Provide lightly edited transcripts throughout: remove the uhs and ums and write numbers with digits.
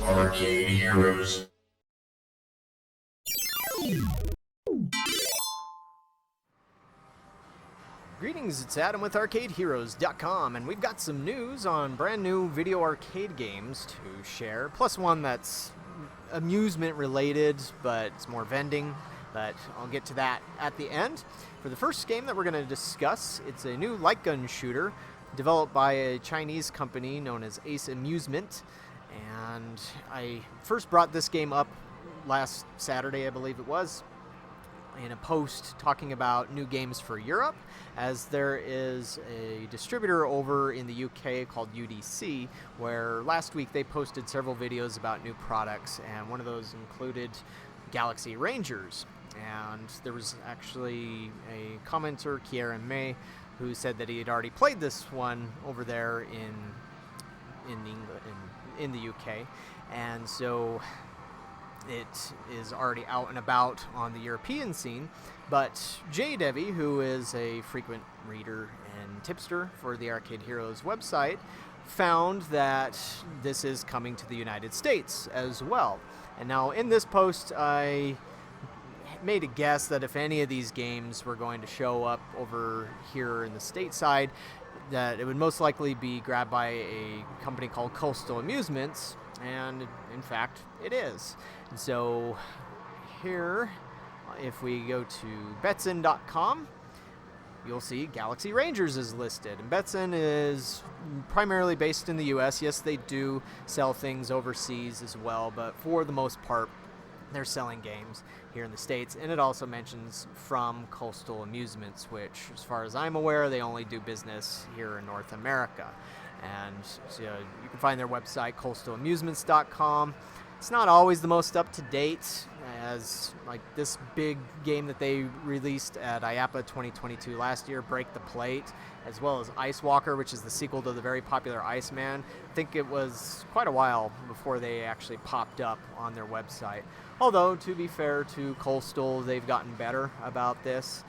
Arcade Heroes. Greetings, it's Adam with ArcadeHeroes.com, and we've got some news on brand new video arcade games to share, plus one that's amusement related, but it's more vending, but I'll get to that at the end. For the first game that we're going to discuss, it's a new light gun shooter developed by a Chinese company known as Amusement, and I first brought this game up last Saturday, I believe it was, in a post talking about new games for Europe, as there is a distributor over in the UK called UDC, where last week they posted several videos about new products, and one of those included Galaxy Rangers. And there was actually a commenter, Kieran May, who said that he had already played this one over there in England, in the UK, and so it is already out and about on the European scene. But Jay Devi, who is a frequent reader and tipster for the Arcade Heroes website, found that this is coming to the United States as well. And now in this post, I made a guess that if any of these games were going to show up over here in the stateside, that it would most likely be grabbed by a company called Coastal Amusements, and in fact it is. And so here, if we go to Betson.com, you'll see Galaxy Rangers is listed, and Betson is primarily based in the US. Yes, they do sell things overseas as well, but for the most part they're selling games here in the States. And it also mentions from Coastal Amusements, which, as far as I'm aware, they only do business here in North America. And so you can find their website, coastalamusements.com. It's not always the most up-to-date, as like this big game that they released at IAPA 2022 last year, Break the Plate, as well as Ice Walker, which is the sequel to the very popular Iceman. I think it was quite a while before they actually popped up on their website. Although, to be fair to Coastal, they've gotten better about this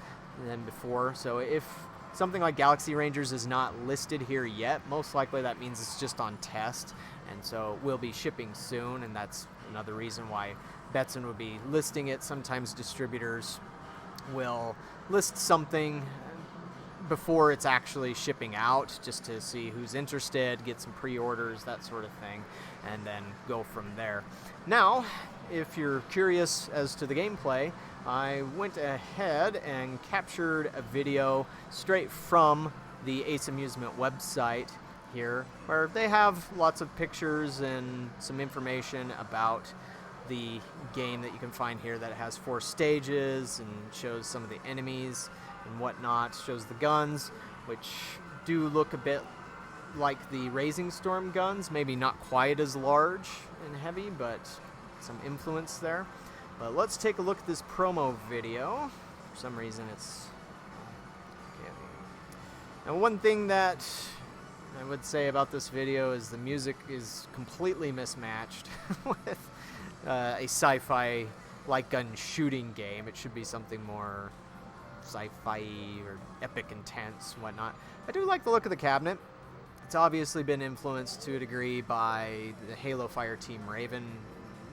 than before. So if something like Galaxy Rangers is not listed here yet, most likely that means it's just on test, and so we'll be shipping soon, and that's another reason why Betson would be listing it. Sometimes distributors will list something before it's actually shipping out, just to see who's interested, get some pre-orders, that sort of thing, and then go from there. Now, if you're curious as to the gameplay, I went ahead and captured a video straight from the Ace Amusement website here, where they have lots of pictures and some information about the game that you can find here, that it has 4 stages and shows some of the enemies and whatnot, shows the guns, which do look a bit like the Raising Storm guns, maybe not quite as large and heavy, but some influence there. But let's take a look at this promo video. For some reason it's okay. Now, one thing that I would say about this video is the music is completely mismatched with a sci-fi light gun shooting game. It should be something more sci-fi or epic intense, whatnot. I do like the look of the cabinet. It's obviously been influenced to a degree by the Halo Fire Team Raven,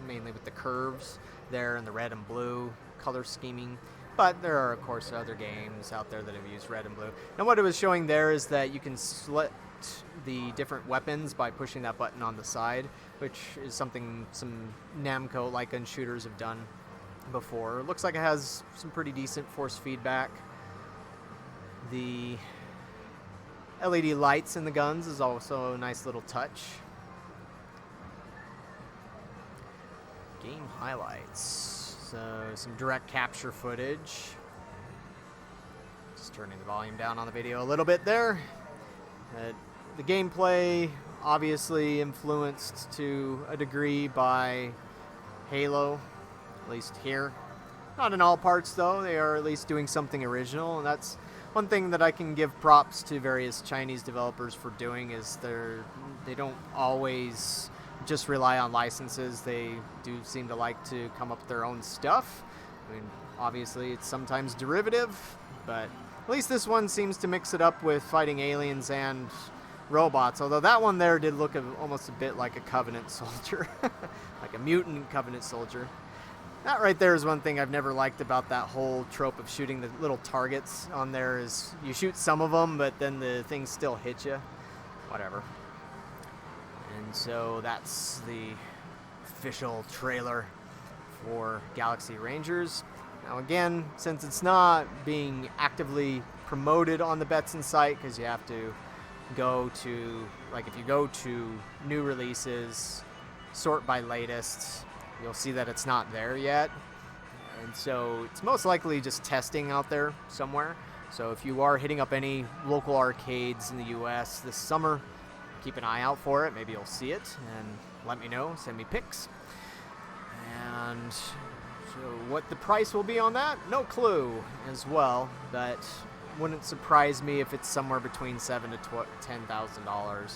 mainly with the curves there and the red and blue color scheming. But there are, of course, other games out there that have used red and blue. And what it was showing there is that you can select the different weapons by pushing that button on the side, which is something some Namco light gun shooters have done before. It looks like it has some pretty decent force feedback. The LED lights in the guns is also a nice little touch. Game highlights. So some direct capture footage. Just turning the volume down on the video a little bit there. The gameplay obviously influenced to a degree by Halo, at least here. Not in all parts though, they are at least doing something original, and that's one thing that I can give props to various Chinese developers for doing, is they don't always just rely on licenses. They do seem to like to come up with their own stuff. I mean, obviously it's sometimes derivative, but at least this one seems to mix it up with fighting aliens and robots, although that one there did look almost a bit like a Covenant soldier, like a mutant Covenant soldier. That right there is one thing I've never liked about that whole trope of shooting the little targets on there, is you shoot some of them, but then the things still hit you. Whatever. And so that's the official trailer for Galaxy Rangers. Now again, since it's not being actively promoted on the Betson site, because you have to go to, like if you go to new releases, sort by latest, you'll see that it's not there yet. And so it's most likely just testing out there somewhere. So if you are hitting up any local arcades in the US this summer, keep an eye out for it. Maybe you'll see it and let me know, send me pics. And so what the price will be on that, no clue as well, but wouldn't surprise me if it's somewhere between $7,000 to $10,000.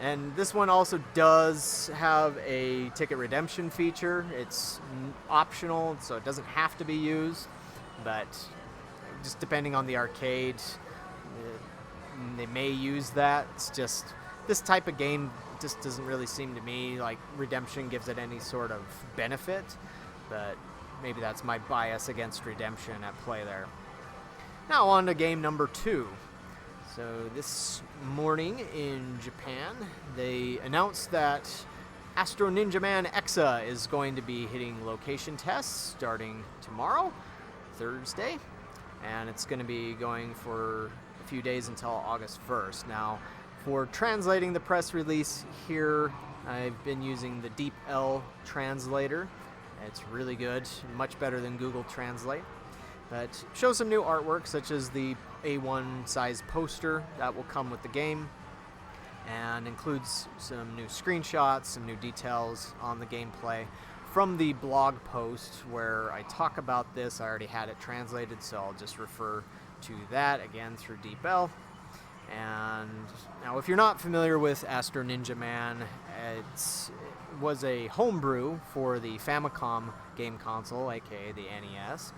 And this one also does have a ticket redemption feature. It's optional, so it doesn't have to be used, but just depending on the arcade, they may use that. It's just, this type of game just doesn't really seem to me like redemption gives it any sort of benefit, but maybe that's my bias against redemption at play there. Now on to game number 2. So this morning in Japan, they announced that Astro Ninja Man EXA is going to be hitting location tests starting tomorrow, Thursday, and it's going to be going for a few days until August 1st. Now, for translating the press release here, I've been using the DeepL translator. It's really good, much better than Google Translate. But shows some new artwork, such as the A1 size poster that will come with the game, and includes some new screenshots, some new details on the gameplay. From the blog post where I talk about this, I already had it translated, so I'll just refer to that again through DeepL. And now, if you're not familiar with Astro Ninja Man, it was a homebrew for the Famicom game console, aka the NES,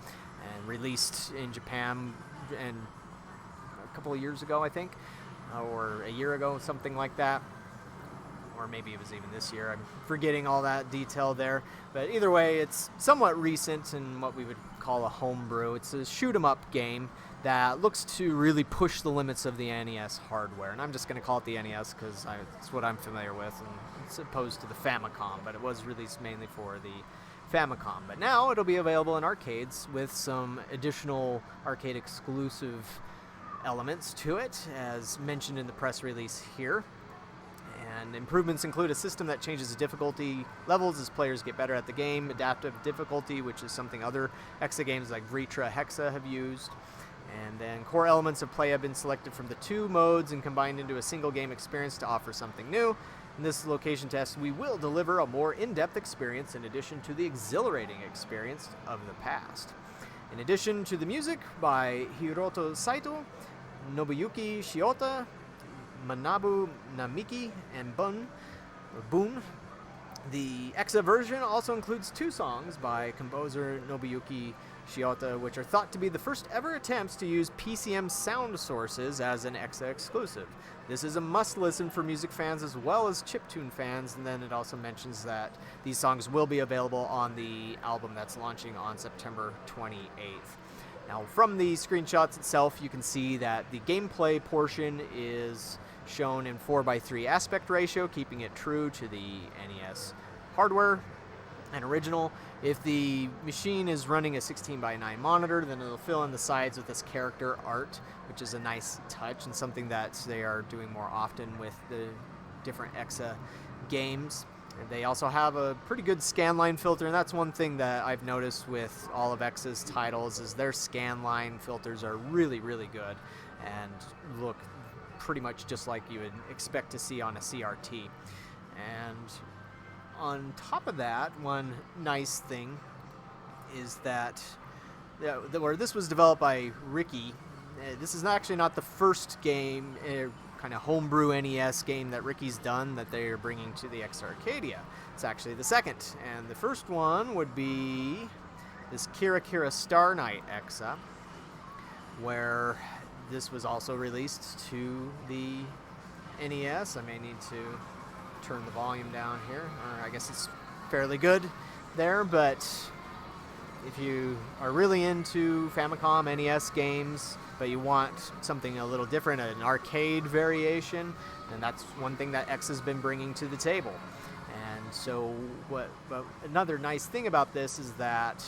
and released in Japan and a couple of years ago, I think, or a year ago, something like that. Or maybe it was even this year. I'm forgetting all that detail there. But either way, it's somewhat recent and what we would call a homebrew. It's a shoot-'em-up game that looks to really push the limits of the NES hardware. And I'm just going to call it the NES because it's what I'm familiar with, and it's opposed to the Famicom. But it was released mainly for the Famicom. But now it'll be available in arcades with some additional arcade-exclusive elements to it, as mentioned in the press release here. And improvements include a system that changes the difficulty levels as players get better at the game, adaptive difficulty, which is something other EXA games like Vritra Hexa have used. And then core elements of play have been selected from the 2 modes and combined into a single game experience to offer something new. In this location test, we will deliver a more in-depth experience in addition to the exhilarating experience of the past. In addition to the music by Hiroto Saito, Nobuyuki Shiota, Manabu Namiki, and Boon. The EXA version also includes 2 songs by composer Nobuyuki Shiota, which are thought to be the first ever attempts to use PCM sound sources as an EXA exclusive. This is a must-listen for music fans as well as chiptune fans, and then it also mentions that these songs will be available on the album that's launching on September 28th. Now, from the screenshots itself, you can see that the gameplay portion is shown in 4:3 aspect ratio, keeping it true to the NES hardware and original. If the machine is running a 16:9 monitor, then it'll fill in the sides with this character art, which is a nice touch and something that they are doing more often with the different EXA games. And they also have a pretty good scanline filter, and that's one thing that I've noticed with all of EXA's titles is their scanline filters are really, really good and look pretty much just like you would expect to see on a CRT. And on top of that, one nice thing is that where this was developed by RIKI, this is actually not the first game, kind of homebrew NES game that RIKI's done that they are bringing to the exA-Arcadia. It's actually the second, and the first one would be this Kira Kira Star Knight EXA, where this was also released to the NES. I may need to turn the volume down here, or I guess it's fairly good there, but if you are really into Famicom NES games, but you want something a little different, an arcade variation, then that's one thing that X has been bringing to the table. And so but another nice thing about this is that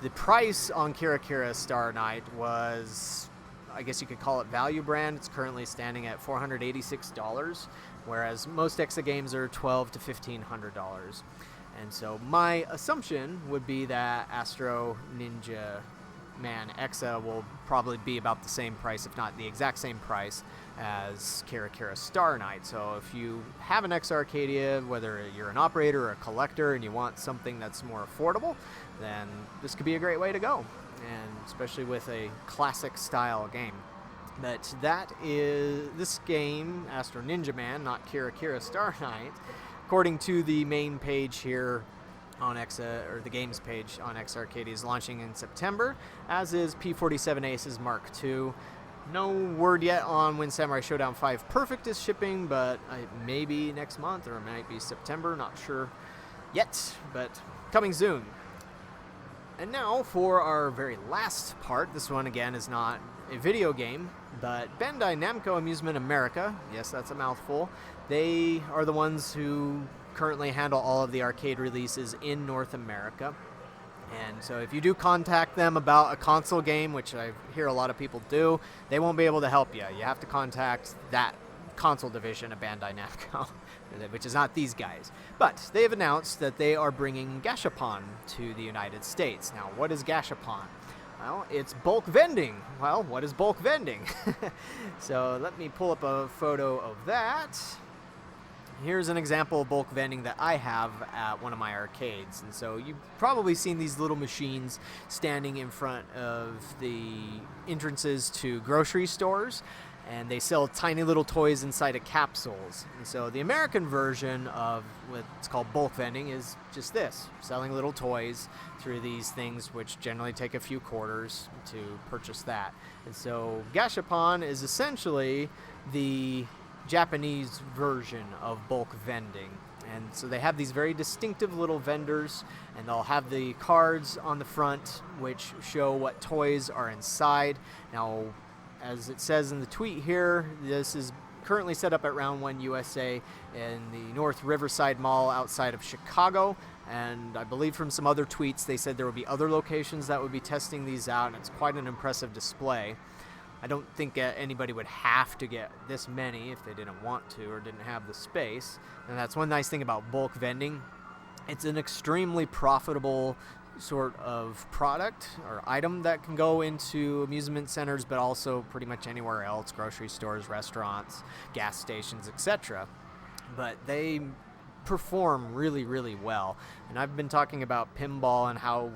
the price on Kira Star Night was, I guess you could call it value brand. It's currently standing at $486, whereas most EXA games are $1,200 to $1,500. And so my assumption would be that Astro Ninja Man EXA will probably be about the same price, if not the exact same price, as Kira Star Night. So if you have an exA-Arcadia, whether you're an operator or a collector, and you want something that's more affordable, then this could be a great way to go, and especially with a classic style game. But that is this game, Astro Ninja Man, not Kira Star Night. According to the main page here on EXA, or the games page on exA-Arcadia, is launching in September, as is P47 Aces Mark II. No word yet on when Samurai Showdown 5 Perfect is shipping, but maybe next month, or it might be September, not sure yet, but coming soon. And now for our very last part. This one again is not a video game, but Bandai Namco Amusement America, yes, that's a mouthful, they are the ones who currently handle all of the arcade releases in North America. And so if you do contact them about a console game, which I hear a lot of people do, they won't be able to help you. You have to contact that console division of Bandai Namco, which is not these guys. But they have announced that they are bringing Gashapon to the United States. Now, what is Gashapon? Well, it's bulk vending. Well, what is bulk vending? So let me pull up a photo of that. Here's an example of bulk vending that I have at one of my arcades. And so you've probably seen these little machines standing in front of the entrances to grocery stores, and they sell tiny little toys inside of capsules. And so the American version of what's called bulk vending is just this, selling little toys through these things, which generally take a few quarters to purchase that. And so Gashapon is essentially the Japanese version of bulk vending. And so they have these very distinctive little vendors, and they'll have the cards on the front which show what toys are inside. Now, as it says in the tweet here, this is currently set up at Round 1 USA in the North Riverside Mall outside of Chicago. And I believe from some other tweets they said there would be other locations that would be testing these out, and it's quite an impressive display. I don't think anybody would have to get this many if they didn't want to or didn't have the space. And that's one nice thing about bulk vending. It's an extremely profitable sort of product or item that can go into amusement centers, but also pretty much anywhere else, grocery stores, restaurants, gas stations, etc. But they perform really, really well. And I've been talking about pinball and how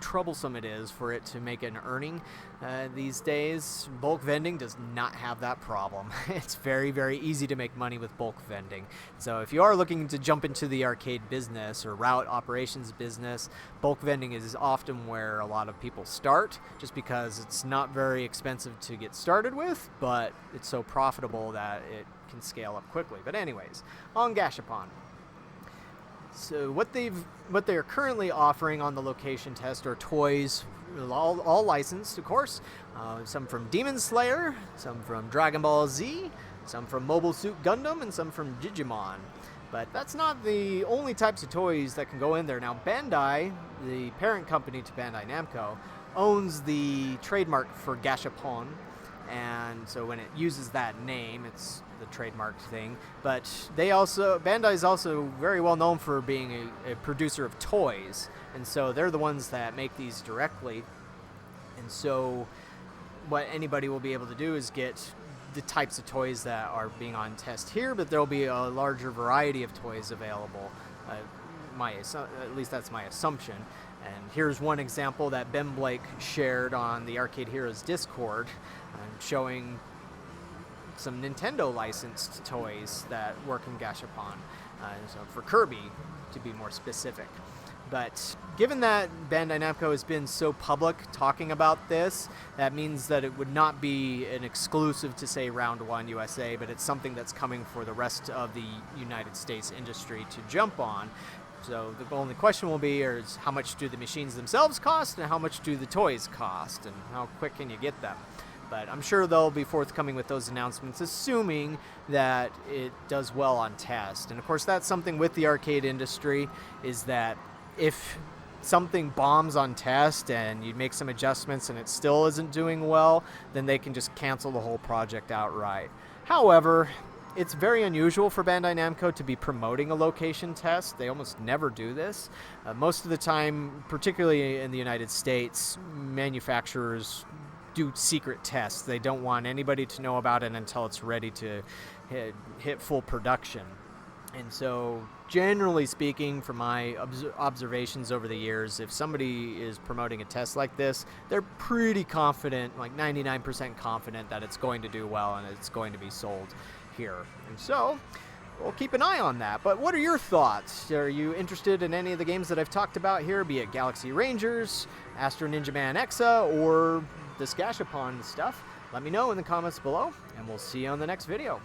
troublesome it is for it to make an earning these days. Bulk vending does not have that problem. It's very, very easy to make money with bulk vending. So if you are looking to jump into the arcade business or route operations business, bulk vending is often where a lot of people start, just because it's not very expensive to get started with, but it's so profitable that it can scale up quickly. But anyways, on Gashapon. So what they're currently offering on the location test are toys, all licensed, of course. Some from Demon Slayer, some from Dragonball Z, some from Mobile Suit Gundam, and some from Digimon. But that's not the only types of toys that can go in there. Now, Bandai, the parent company to Bandai Namco, owns the trademark for Gashapon. And so when it uses that name, it's the trademark thing. But Bandai is also very well known for being a producer of toys. And so they're the ones that make these directly. And so what anybody will be able to do is get the types of toys that are being on test here, but there'll be a larger variety of toys available. At least that's my assumption. And here's one example that Ben Blake shared on the Arcade Heroes Discord, showing some Nintendo licensed toys that work in Gashapon, so for Kirby to be more specific. But given that Bandai Namco has been so public talking about this, that means that it would not be an exclusive to, say, Round 1 USA, but it's something that's coming for the rest of the United States industry to jump on. So the only question will be is how much do the machines themselves cost and how much do the toys cost and how quick can you get them? But I'm sure they'll be forthcoming with those announcements, assuming that it does well on test. And of course, that's something with the arcade industry, is that if something bombs on test and you make some adjustments and it still isn't doing well, then they can just cancel the whole project outright. However, it's very unusual for Bandai Namco to be promoting a location test. They almost never do this. Most of the time, particularly in the United States, manufacturers do secret tests. They don't want anybody to know about it until it's ready to hit full production. And so, generally speaking, from my observations over the years, if somebody is promoting a test like this, they're pretty confident, like 99% confident, that it's going to do well and it's going to be sold here. And so, we'll keep an eye on that. But what are your thoughts? Are you interested in any of the games that I've talked about here, be it Galaxy Rangers, Astro Ninja Man EXA, or this Gashapon stuff? Let me know in the comments below, and we'll see you on the next video.